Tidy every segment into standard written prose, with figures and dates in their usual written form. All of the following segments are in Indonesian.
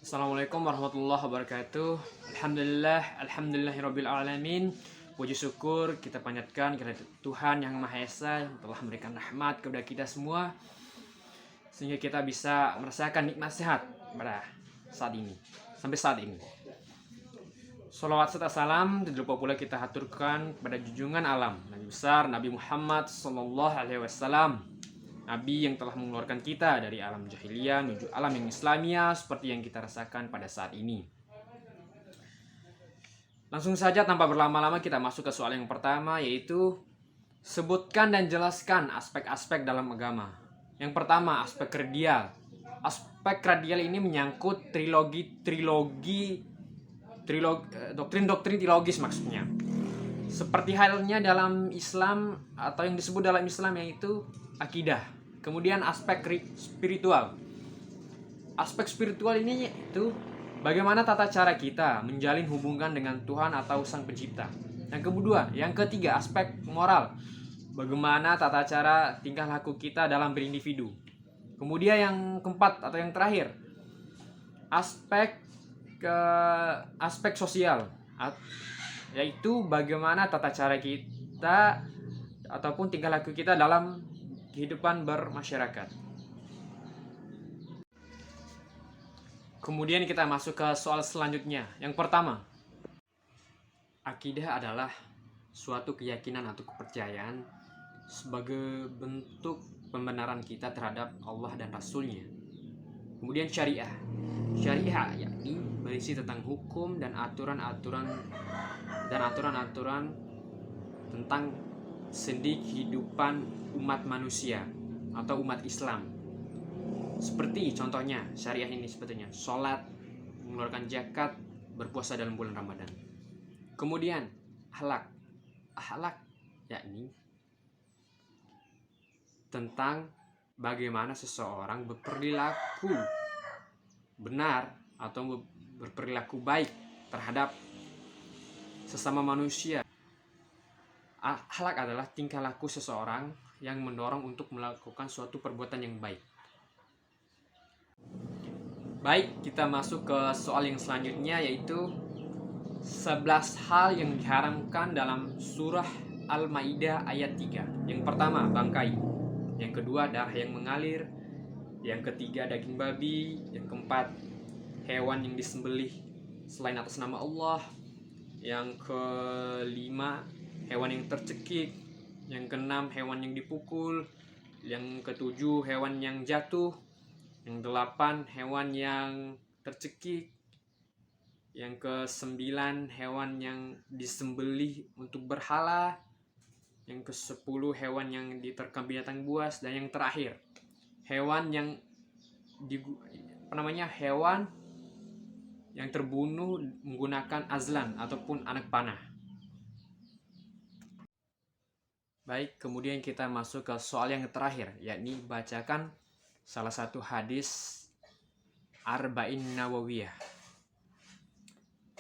Assalamualaikum warahmatullahi wabarakatuh. Alhamdulillahirabbil alamin. Puji syukur kita panjatkan kepada Tuhan Yang Maha Esa yang telah memberikan rahmat kepada kita semua sehingga kita bisa merasakan nikmat sehat pada sampai saat ini. Sholawat serta salam tidak lupa pula kita haturkan kepada junjungan alam Nabi besar Nabi Muhammad SAW, Nabi yang telah mengeluarkan kita dari alam jahiliyah menuju alam yang Islamia seperti yang kita rasakan pada saat ini. Langsung saja tanpa berlama-lama kita masuk ke soal yang pertama, yaitu sebutkan dan jelaskan aspek-aspek dalam agama. Yang pertama, aspek radial. Aspek radial ini menyangkut doktrin-doktrin teologis maksudnya. Seperti halnya dalam Islam atau yang disebut dalam Islam yaitu akidah. Kemudian aspek spiritual. Aspek spiritual ini itu bagaimana tata cara kita menjalin hubungan dengan Tuhan atau Sang Pencipta. Yang ketiga, aspek moral. Bagaimana tata cara tingkah laku kita dalam berindividu. Kemudian yang keempat atau yang terakhir, aspek sosial, yaitu bagaimana tata cara kita ataupun tingkah laku kita dalam kehidupan bermasyarakat. Kemudian kita masuk ke soal selanjutnya. Yang pertama, akidah adalah suatu keyakinan atau kepercayaan sebagai bentuk pembenaran kita terhadap Allah dan Rasul-Nya. Kemudian syariah yakni berisi tentang hukum dan aturan-aturan tentang sendi kehidupan umat manusia atau umat Islam. Seperti contohnya syariah ini sebetulnya sholat, mengeluarkan zakat, berpuasa dalam bulan Ramadan. Kemudian akhlak yakni tentang bagaimana seseorang berperilaku benar atau berperilaku baik terhadap sesama manusia. Akhlak adalah tingkah laku seseorang yang mendorong untuk melakukan suatu perbuatan yang baik. Baik, kita masuk ke soal yang selanjutnya, yaitu 11 hal yang diharamkan dalam surah Al-Maidah ayat 3. Yang pertama, bangkai. Yang kedua, darah yang mengalir. Yang ketiga, daging babi. Yang keempat, hewan yang disembelih selain atas nama Allah. Yang kelima, hewan yang tercekik. Yang keenam, hewan yang dipukul. Yang ketujuh, hewan yang jatuh. Yang delapan, hewan yang tercekik. Yang kesembilan, hewan yang disembelih untuk berhala. Yang kesepuluh, hewan yang diterkam binatang buas. Dan yang terakhir, hewan yang hewan yang terbunuh menggunakan azlan ataupun anak panah. Baik, kemudian kita masuk ke soal yang terakhir, yakni bacakan salah satu hadis Arba'in Nawawiyah.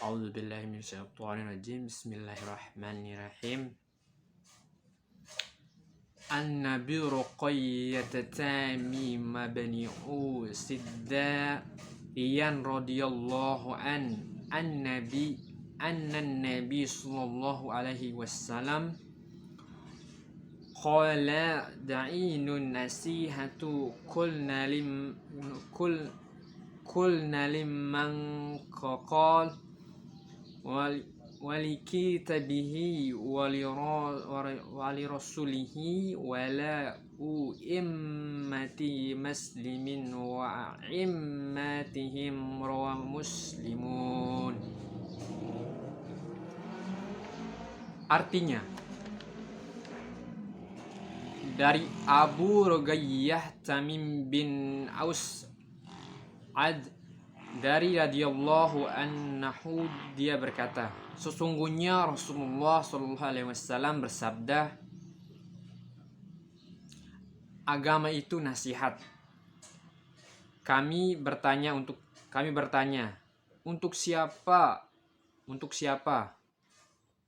A'udzubillahi minasyaitonirrajim. Bismillahirrahmanirrahim. An-Nabi Ruqayyah Tamim bani Usidda Iyan radhiyallahu an-Nabi sallallahu alaihi wasallam qala da'inun nasihatu kulna liman qaqal walikitabihi walirasulihi wala uimmati muslimin wa immatihim rawa muslimun. Artinya, dari Abu Ruqayyah Tamim bin Aus dari radhiyallahu anhu, dia berkata, sesungguhnya Rasulullah SAW bersabda, agama itu nasihat. Kami bertanya untuk siapa?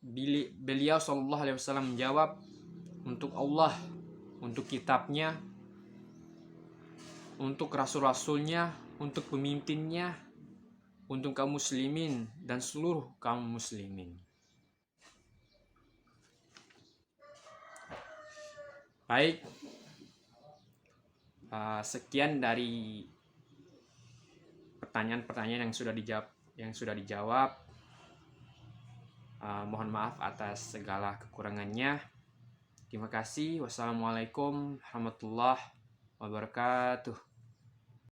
Beliau SAW menjawab, untuk Allah, untuk kitabnya, untuk rasul-rasulnya, untuk pemimpinnya, untuk kaum muslimin dan seluruh kaum muslimin. Baik, sekian dari pertanyaan-pertanyaan yang sudah dijawab. Mohon maaf atas segala kekurangannya. Terima kasih. Wassalamualaikum warahmatullahi wabarakatuh.